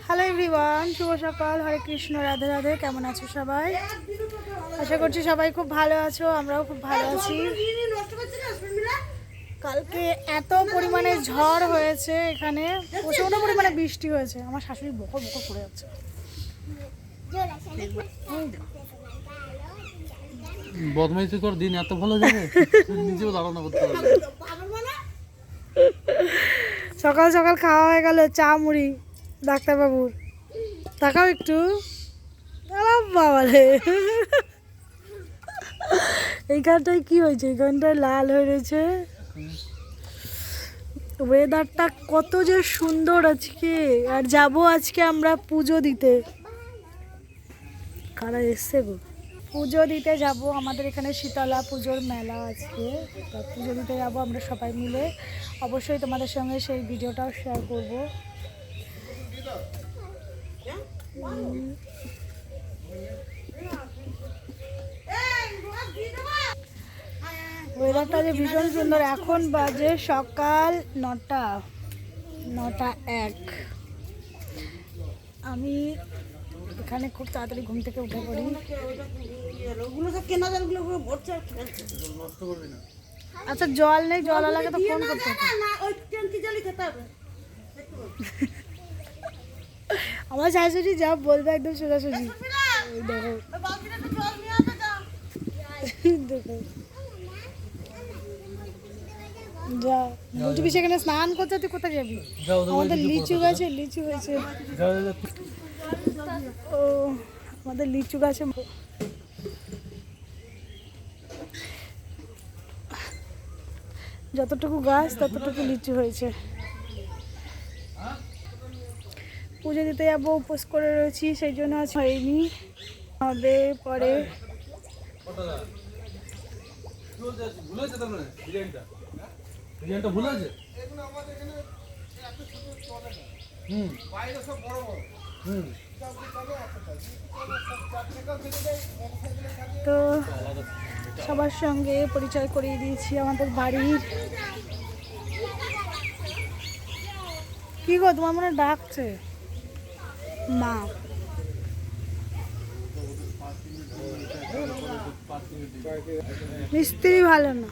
Hello everyone, শুভ সকাল, হরে কৃষ্ণ, রাধে রাধে। কেমন আছো সবাই? আশা করছি সবাই খুব ভালো আছো, আমরাও খুব ভালো আছি। কালকে এত পরিমাণে ঝড় হয়েছে, এখানে প্রচণ্ড পরিমাণে বৃষ্টি হয়েছে। আমার শাশুড়ি বকর বকর করে যাচ্ছে। বদমাইশি কর, দিন এত ভালো যাবে নিজেও ধারণা করতে পারবে। সকাল সকাল খাওয়া হয়ে গেল চা মুড়ি ডাক্তারবাবুর। তাকাও একটু, বাবারে এইখানটায় কি হয়েছে? এইখানটায় লাল হয়ে রয়েছে। ওয়েদারটা কত যে সুন্দর আজকে। আর যাব আজকে আমরা পুজো দিতে। কারা এসছে গো? পুজো দিতে যাব, আমাদের এখানে শীতলা পুজোর মেলা আজকে। তো পুজো দিতে যাবো আমরা সবাই মিলে। অবশ্যই তোমাদের সঙ্গে সেই ভিডিওটাও শেয়ার করব। ওয়েদারটা যে ভীষণ সুন্দর। এখন বাজে সকাল 9:01। আমি এখানে খুব তাড়াতাড়ি ঘুম থেকে উঠে পড়ি। আচ্ছা, জল নেই, জল লাগে তো ফোন করতে হবে। আমার শাশুড়ি যা বলবে একদম সোজাসুজি। দেখো দেখো, যা বলছি, সেখানে স্নান করতে তুই কোথায় যাবি? আমাদের লিচু গাছে লিচু হয়েছে। ও, আমাদের লিচু গাছে যতটুকু গাছ ততটুকু লিচু হয়েছে। পুজো দিতে যাবো, উপোস করে রয়েছি, সেই জন্য আজ হয়নি, হবে পরে। তো সবার সঙ্গে পরিচয় করিয়ে দিয়েছি আমাদের বাড়ির। কি গো, তোমার মনে ডাকছে মা? মিস্ত্রি ভালো না।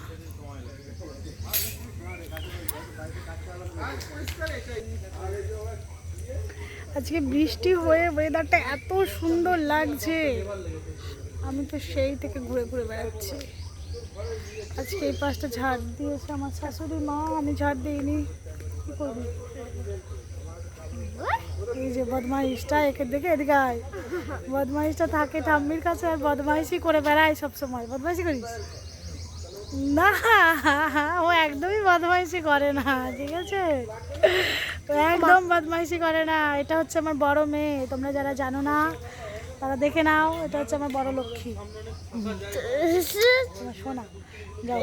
আজকে বৃষ্টি হয়ে ওয়েদারটা এত সুন্দর লাগছে। আমি তো সেই থেকে ঘুরে ঘুরে বেড়াচ্ছি। আজকে এই পাশটা ঝাড় দিয়েছে আমার শাশুড়ি মা, আমি ঝাড় দিইনি। কি করবি? এই যে বদমাইশটা, একে দেখে এদিকে আয়। বদমাইশটা থাকে ঠাম্মির কাছে আর বদমাইশি করে বেড়ায় সবসময়। বদমাইশি করিস না, ও একদমই বদমাইশি করে না, ঠিক আছে? ও একদম বদমাইশি করে না। এটা হচ্ছে আমার বড় মেয়ে, তোমরা যারা জানো না তারা দেখে নাও। এটা হচ্ছে আমার বড় লক্ষ্মী শোনা। যাও,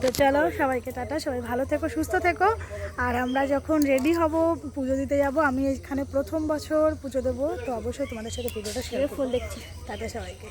তো চলো, সবাইকে টাটা, সবাই ভালো থেকো, সুস্থ থেকো। আর আমরা যখন রেডি হব পুজো দিতে যাব, আমি এখানে প্রথম বছর পুজো দেবো, তো অবশ্যই তোমাদের সাথে পুজোটা শেয়ার ফুল দেখছি। টাটা সবাইকে।